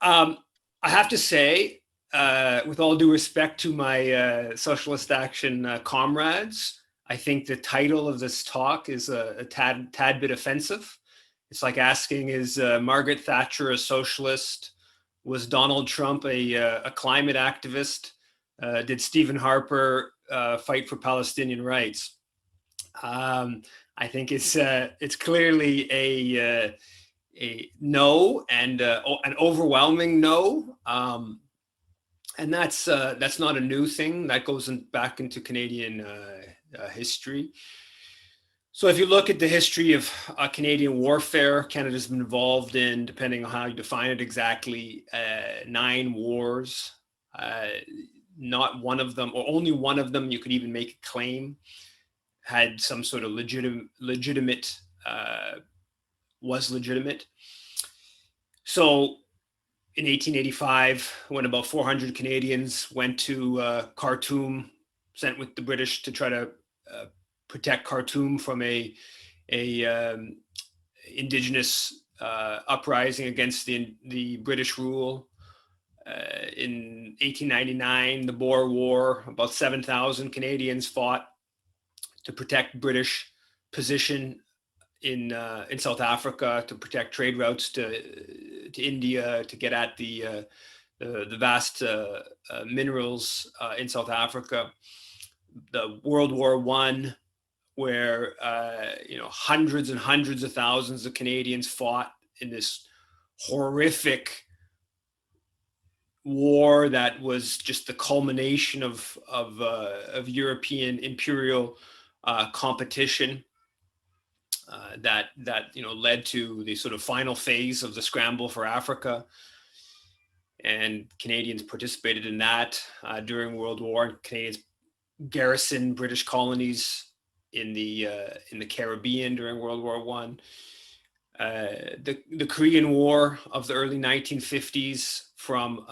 I have to say, with all due respect to my Socialist Action comrades, I think the title of this talk is a tad bit offensive. It's like asking, is Margaret Thatcher a socialist? Was Donald Trump a climate activist? Did Stephen Harper fight for Palestinian rights? I think it's clearly a no, and an overwhelming no. And that's not a new thing. That goes back into Canadian history. So if you look at the history of Canadian warfare, Canada's been involved in, depending on how you define it exactly, 9 wars. Not one of them, or only one of them, you could even make a claim, had some sort of legitimate, was legitimate. So in 1885, when about 400 Canadians went to Khartoum, sent with the British to try to protect Khartoum from a indigenous uprising against the British rule. In 1899, the Boer War, about 7,000 Canadians fought to protect British position in South Africa, to protect trade routes to India, to get at the vast minerals in South Africa. The World War I, where hundreds and hundreds of thousands of Canadians fought in this horrific war that was just the culmination of European imperial competition. That led to the sort of final phase of the scramble for Africa, and Canadians participated in that during World War. Canadians garrisoned British colonies in the Caribbean during World War I. The Korean War of the early 1950s, from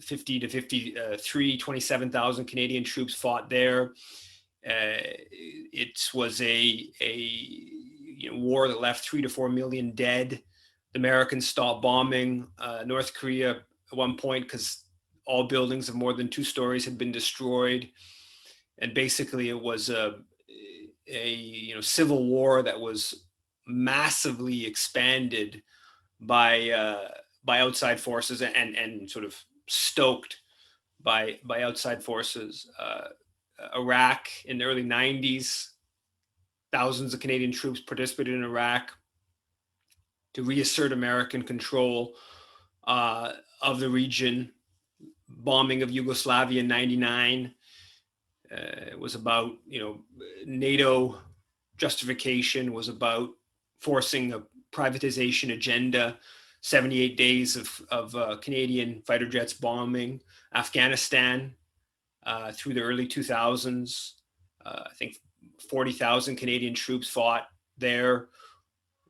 50 to 53, 27,000 Canadian troops fought there. It was a war that left 3 to 4 million dead. The Americans stopped bombing North Korea at one point because all buildings of more than 2 stories had been destroyed, and basically it was a civil war that was massively expanded by outside forces and sort of stoked by outside forces. Iraq in the early 90s, thousands of Canadian troops participated in Iraq to reassert American control of the region. Bombing of Yugoslavia in 99 was about, NATO justification was about forcing a privatization agenda. 78 days of Canadian fighter jets bombing Afghanistan through the early 2000s. I think 40,000 Canadian troops fought there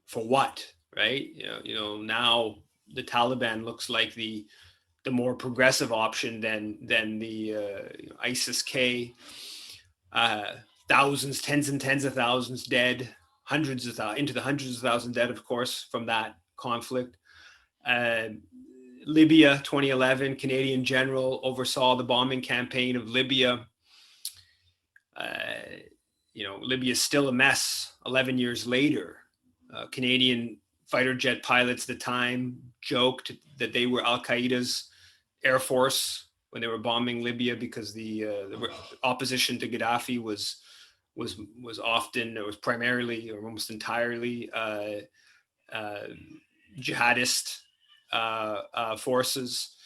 for what, right? Now the Taliban looks like the more progressive option than the ISIS-K. Thousands, tens and tens of thousands dead, into the hundreds of thousands dead, of course, from that conflict. Libya, 2011, Canadian general oversaw the bombing campaign of Libya. Libya is still a mess 11 years later. Canadian fighter jet pilots at the time joked that they were Al-Qaeda's air force when they were bombing Libya, because the opposition to Gaddafi was primarily, or almost entirely, jihadist forces.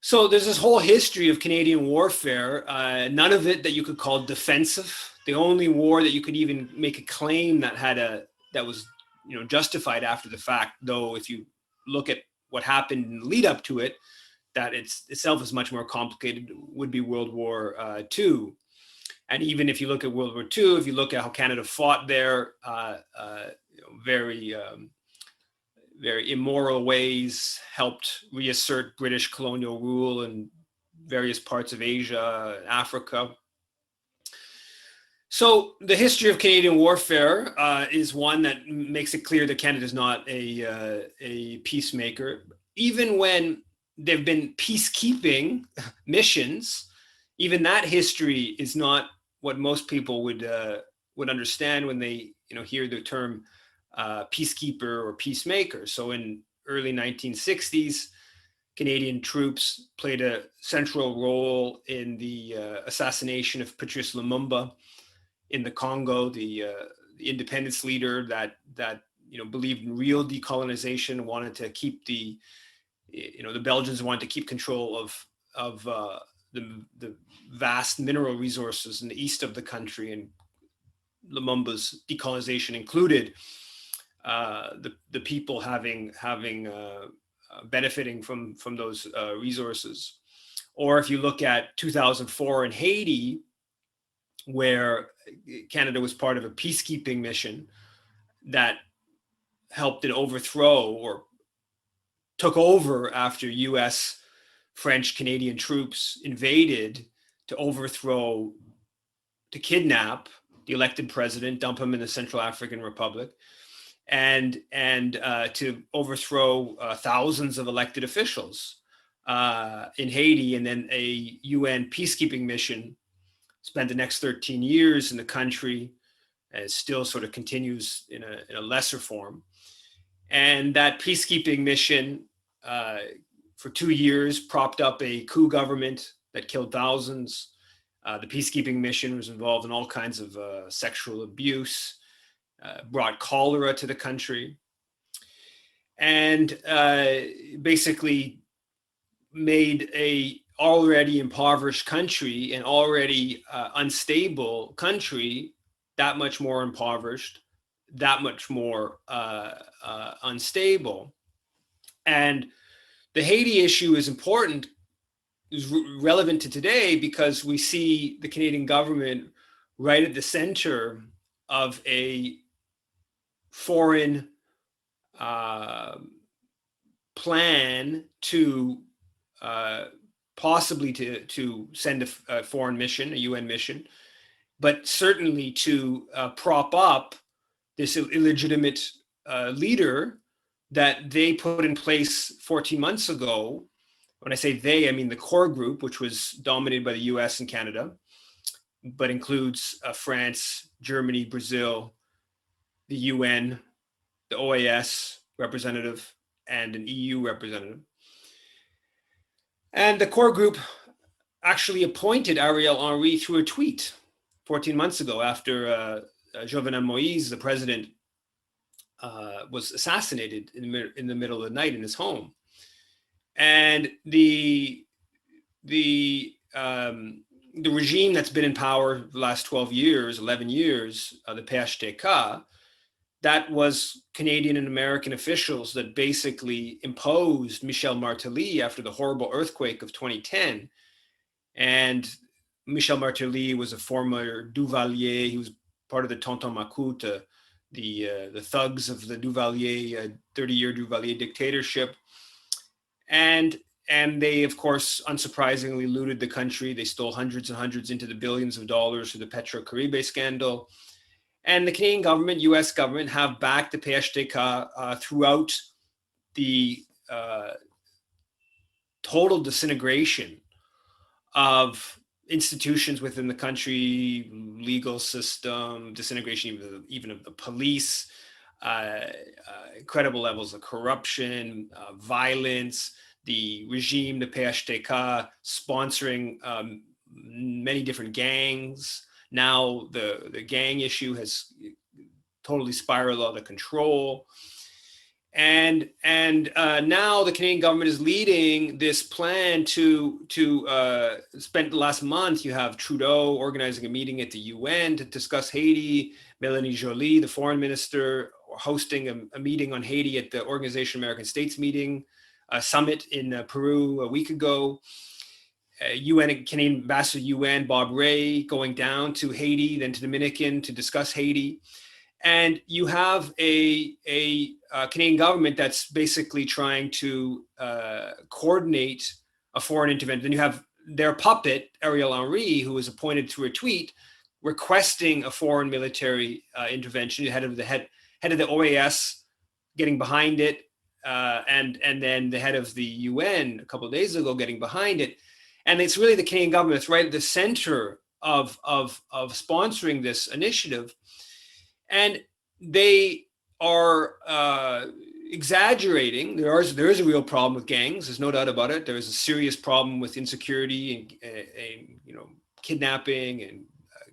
So there's this whole history of Canadian warfare, none of it that you could call defensive. The only war that you could even make a claim that was justified after the fact, though if you look at what happened in the lead up to it, that itself is much more complicated, would be World War II. And even if you look at World War II, if you look at how Canada fought there, very immoral ways, helped reassert British colonial rule in various parts of Asia, Africa. So the history of Canadian warfare is one that makes it clear that Canada is not a peacemaker. even when there've been peacekeeping missions, even that history is not what most people would understand when they hear the term peacekeeper or peacemaker. So in early 1960s, Canadian troops played a central role in the assassination of Patrice Lumumba in the Congo, the independence leader that believed in real decolonization, wanted to keep the Belgians wanted to keep control of the vast mineral resources in the east of the country, and Lumumba's decolonization included the people having benefiting from those resources. Or if you look at 2004 in Haiti, where Canada was part of a peacekeeping mission that helped an overthrow or took over after US, French, Canadian troops invaded to overthrow, to kidnap the elected president, dump him in the Central African Republic, and to overthrow thousands of elected officials in Haiti. And then a UN peacekeeping mission spent the next 13 years in the country, and still sort of continues in a lesser form. And that peacekeeping mission for 2 years propped up a coup government that killed thousands. The peacekeeping mission was involved in all kinds of sexual abuse, brought cholera to the country, and basically made a already impoverished country, an already unstable country, that much more impoverished, that much more unstable. And the Haiti issue is important, is relevant to today, because we see the Canadian government right at the center of a foreign plan to possibly to send a foreign mission, a UN mission, but certainly to prop up this illegitimate leader that they put in place 14 months ago. When I say they, I mean the core group, which was dominated by the US and Canada, but includes France, Germany, Brazil, the UN, the OAS representative, and an EU representative. And the core group actually appointed Ariel Henry through a tweet 14 months ago after Jovenel Moïse, the president, was assassinated in the middle of the night in his home. And the regime that's been in power the last 12 years, 11 years, the PHTK, that was Canadian and American officials that basically imposed Michel Martelly after the horrible earthquake of 2010. And Michel Martelly was a former Duvalier. He was part of the Tonton Macoute, the thugs of the Duvalier, 30-year Duvalier dictatorship. And they, of course, unsurprisingly looted the country. They stole hundreds and hundreds into the billions of dollars through the Petro-Caribe scandal. And the Canadian government, US government, have backed the PHTK throughout the total disintegration of institutions within the country, legal system, disintegration even of the police, incredible levels of corruption, violence, the regime, the PHTK, sponsoring many different gangs. Now the gang issue has totally spiraled out of control. And now the Canadian government is leading this plan to spend the last month. You have Trudeau organizing a meeting at the UN to discuss Haiti. Mélanie Joly, the foreign minister, hosting a meeting on Haiti at the Organization of American States meeting, a summit in Peru a week ago. UN Canadian Ambassador UN Bob Ray going down to Haiti, then to Dominican to discuss Haiti. And you have a Canadian government that's basically trying to coordinate a foreign intervention. Then you have their puppet, Ariel Henry, who was appointed through a tweet requesting a foreign military intervention, head of the OAS getting behind it, and then the head of the UN a couple of days ago getting behind it. And it's really the Canadian government that's right at the center of sponsoring this initiative. And they are exaggerating. There is a real problem with gangs. There's no doubt about it. There is a serious problem with insecurity and kidnapping and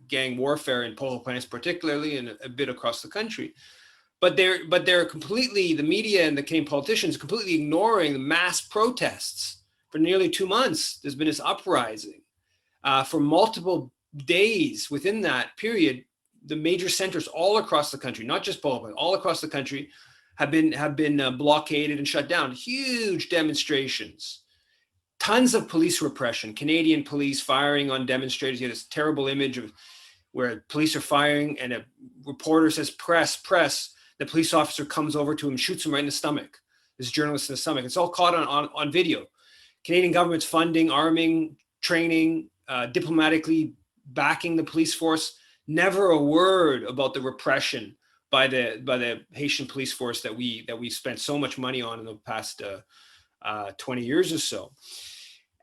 gang warfare in Port-au-Prince particularly, and a bit across the country. But they're completely, the media and the Canadian politicians completely ignoring the mass protests. For nearly 2 months, there's been this uprising. For multiple days within that period, the major centers all across the country, not just Port-au-Prince, all across the country, have been blockaded and shut down. Huge demonstrations, tons of police repression. Canadian police firing on demonstrators. You have this terrible image of where police are firing, and a reporter says, "Press, press." The police officer comes over to him, shoots him right in the stomach. This journalist in the stomach. It's all caught on video. Canadian government's funding, arming, training, diplomatically backing the police force. Never a word about the repression by the Haitian police force that we spent so much money on in the past 20 years or so.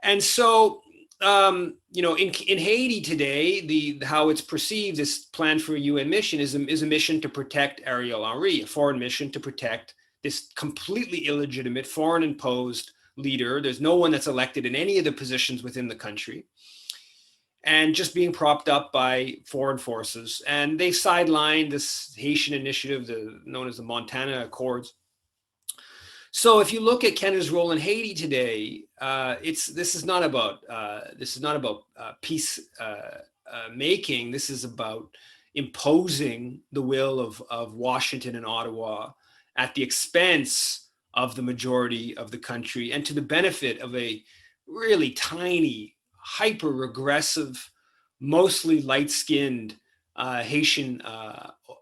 And so, in Haiti today, how it's perceived, this plan for a UN mission is a mission to protect Ariel Henry, a foreign mission to protect this completely illegitimate, foreign-imposed leader. There's no one that's elected in any of the positions within the country, and just being propped up by foreign forces. And they sidelined this Haitian initiative, known as the Montana Accords. So if you look at Canada's role in Haiti today, this is not about peace making. This is about imposing the will of Washington and Ottawa at the expense of the majority of the country, and to the benefit of a really tiny, hyper-regressive, mostly light-skinned Haitian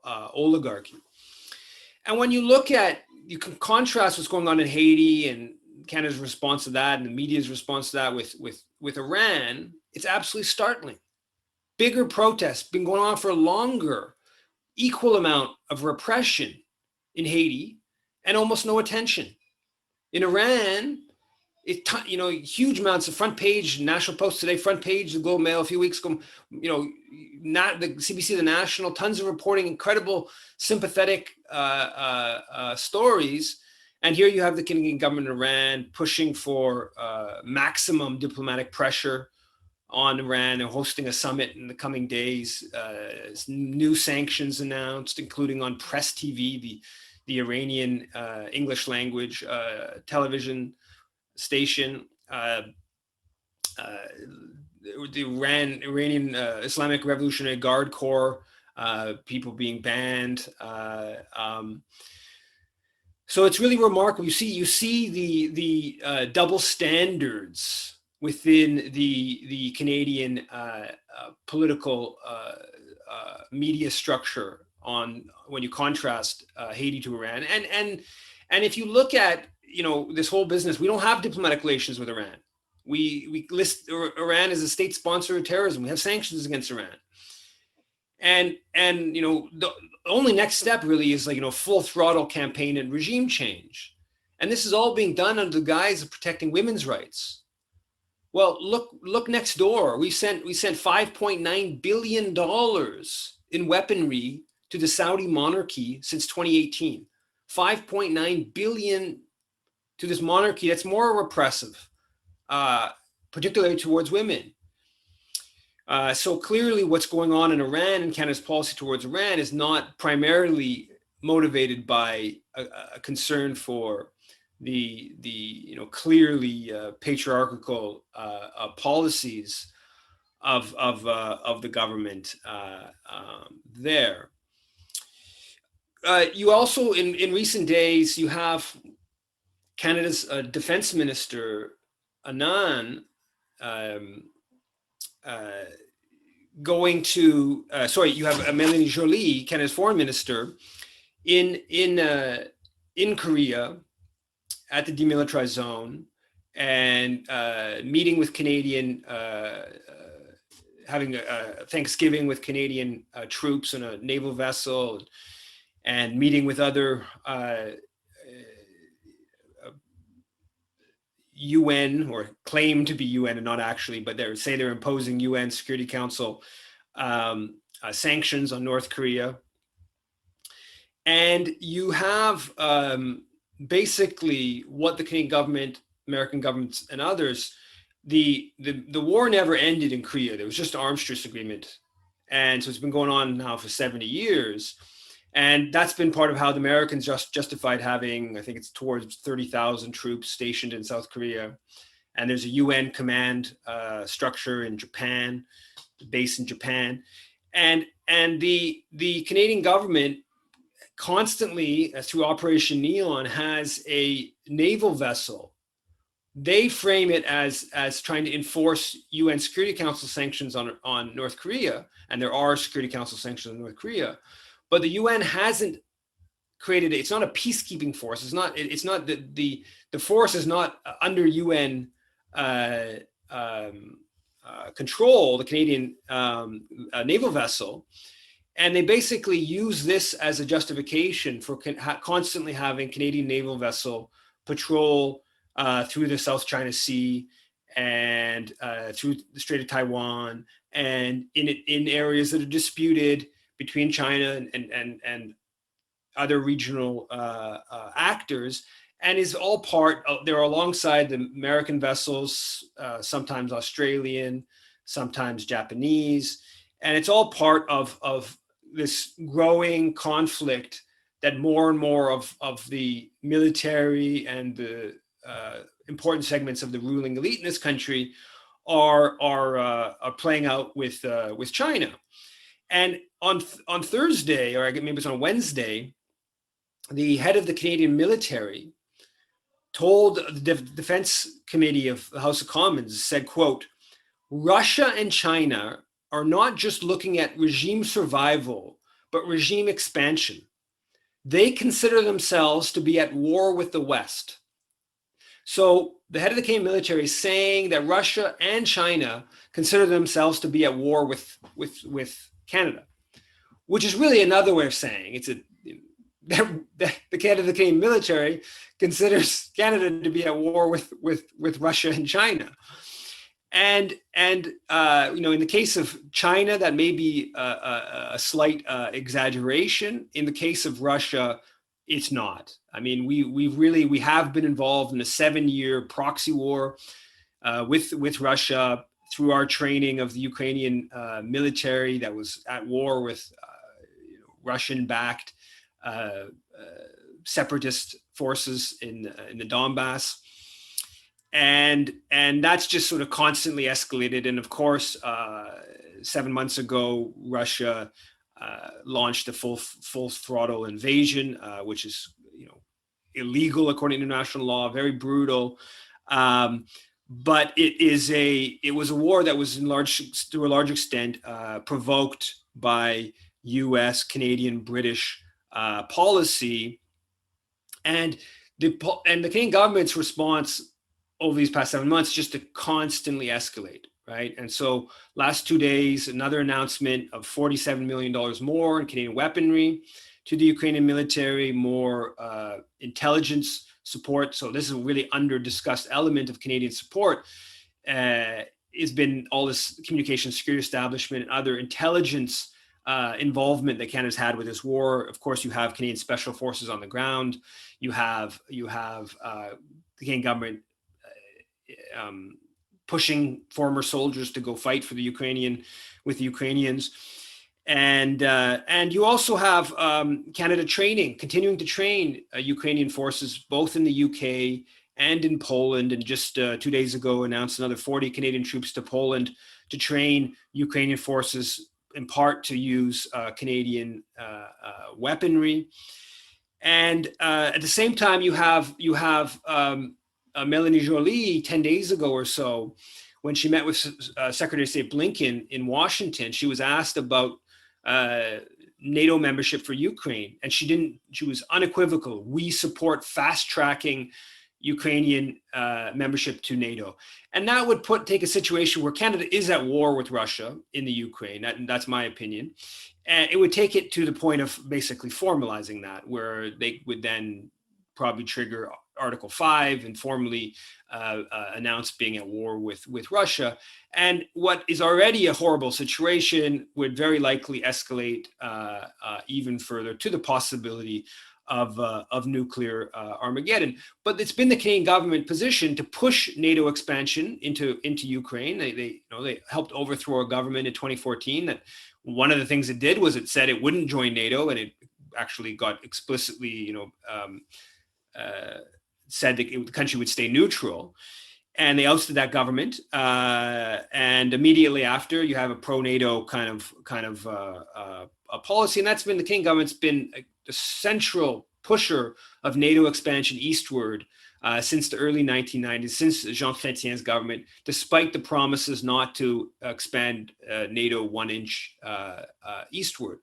oligarchy. And when you can contrast what's going on in Haiti and Canada's response to that and the media's response to that with Iran, it's absolutely startling. Bigger protests, been going on for longer, equal amount of repression in Haiti, and almost no attention. In Iran, huge amounts of front page, National Post today, front page, the Globe Mail a few weeks ago, not the CBC, the National, tons of reporting, incredible, sympathetic stories. And here you have the Canadian government in Iran pushing for maximum diplomatic pressure on Iran and hosting a summit in the coming days. New sanctions announced, including on Press TV, the Iranian English language television station. The Iranian Islamic Revolutionary Guard Corps, people being banned. So it's really remarkable. You see the double standards within the Canadian political media structure when you contrast Haiti to Iran. And if you look at this whole business, we don't have diplomatic relations with Iran. We list Iran as a state sponsor of terrorism. We have sanctions against Iran. And the only next step really is full throttle campaign and regime change. And this is all being done under the guise of protecting women's rights. Well, look next door. We sent $5.9 billion in weaponry to the Saudi monarchy since 2018. $5.9 billion to this monarchy that's more repressive, particularly towards women. So clearly what's going on in Iran and Canada's policy towards Iran is not primarily motivated by a concern for the clearly patriarchal policies of the government there. You also, in recent days, you have Canada's defense minister, Anand, you have Melanie Joly, Canada's foreign minister, in Korea at the demilitarized zone, and meeting with Canadian, having a Thanksgiving with Canadian troops on a naval vessel, and meeting with other UN, or claim to be UN and not actually, but they're imposing UN Security Council sanctions on North Korea. And you have basically what the Canadian government, American governments, and others, the war never ended in Korea. There was just an arms truce agreement. And so it's been going on now for 70 years. And that's been part of how the Americans justified having, I think it's towards 30,000 troops stationed in South Korea. And there's a UN command structure in Japan, base in Japan. And the Canadian government constantly, through Operation Neon, has a naval vessel. They frame it as trying to enforce UN Security Council sanctions on North Korea, and there are Security Council sanctions on North Korea, but the UN hasn't created it. It's not a peacekeeping force. It's not the force is not under UN control, the Canadian naval vessel. And they basically use this as a justification for constantly having Canadian naval vessel patrol through the South China Sea and through the Strait of Taiwan, and in areas that are disputed between China and other regional actors, and is all part of, they're alongside the American vessels, sometimes Australian, sometimes Japanese, and it's all part of this growing conflict that more and more of the military and the important segments of the ruling elite in this country are playing out with China. And on Thursday, or maybe it's on Wednesday, the head of the Canadian military told the Defense Committee of the House of Commons, said, quote, "Russia and China are not just looking at regime survival, but regime expansion. They consider themselves to be at war with the West." So the head of the Canadian military is saying that Russia and China consider themselves to be at war with Canada, which is really another way of saying the head of the Canadian military considers Canada to be at war with Russia and China. And in the case of China, that may be a slight exaggeration. In the case of Russia, it's not. I mean, we have been involved in a 7-year proxy war with Russia through our training of the Ukrainian military that was at war with Russian-backed separatist forces in the Donbass. And that's just sort of constantly escalated. And of course, 7 months ago, Russia launched a full throttle invasion, which is illegal according to international law, very brutal. But it was a war that was to a large extent provoked by U.S., Canadian, British policy, and the Canadian government's response over these past 7 months just to constantly escalate, right? And so last 2 days, another announcement of $47 million more in Canadian weaponry to the Ukrainian military, more intelligence support. So this is a really under-discussed element of Canadian support. It's been all this communication security establishment and other intelligence involvement that Canada's had with this war. Of course, you have Canadian special forces on the ground. You have the Canadian government pushing former soldiers to go fight with the Ukrainians, and you also have Canada continuing to train Ukrainian forces both in the UK and in Poland, and just 2 days ago announced another 40 Canadian troops to Poland to train Ukrainian forces, in part to use Canadian weaponry. And at the same time, you have Melanie Joly 10 days ago or so, when she met with Secretary of State Blinken in Washington. She was asked about NATO membership for Ukraine, and she was unequivocal. We support fast tracking Ukrainian membership to NATO. And that would take a situation where Canada is at war with Russia in the Ukraine. That's my opinion. And it would take it to the point of basically formalizing that, where they would then probably trigger Article 5 and formally announce being at war with Russia. And what is already a horrible situation would very likely escalate even further to the possibility of nuclear Armageddon. But it's been the Canadian government position to push NATO expansion into Ukraine. They helped overthrow a government in 2014 that one of the things it did was it said it wouldn't join NATO, and it actually got explicitly said that the country would stay neutral. And they ousted that government, and immediately after, you have a pro-NATO kind of a policy, and that's been the Canadian government's been the central pusher of NATO expansion eastward since the early 1990s, since Jean Chrétien's government, despite the promises not to expand NATO 1 inch eastward.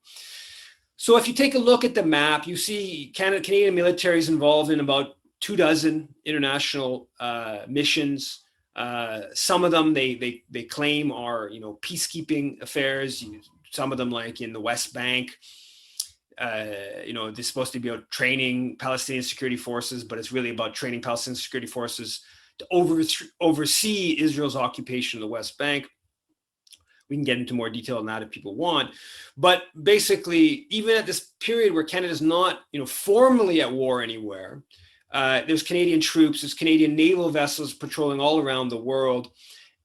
So if you take a look at the map, you see Canadian military is involved in about 24 international missions. Some of them they claim are peacekeeping affairs. Some of them, like in the West Bank, they're supposed to be about training Palestinian security forces, but it's really about training Palestinian security forces to oversee Israel's occupation of the West Bank. We can get into more detail on that if people want. But basically, even at this period where Canada's not formally at war anywhere, there's Canadian troops, there's Canadian naval vessels patrolling all around the world.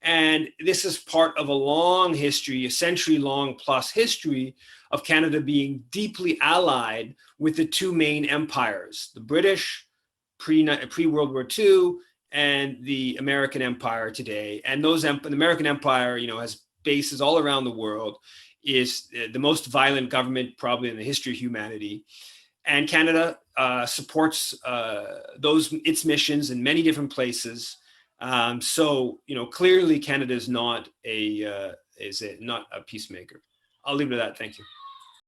And this is part of a long history, a century-long plus history of Canada being deeply allied with the two main empires, the British pre-World War II and the American Empire today. And the American Empire, has bases all around the world, is the most violent government probably in the history of humanity. And Canada supports its missions in many different places. So clearly Canada is not a peacemaker. I'll leave it at that. Thank you.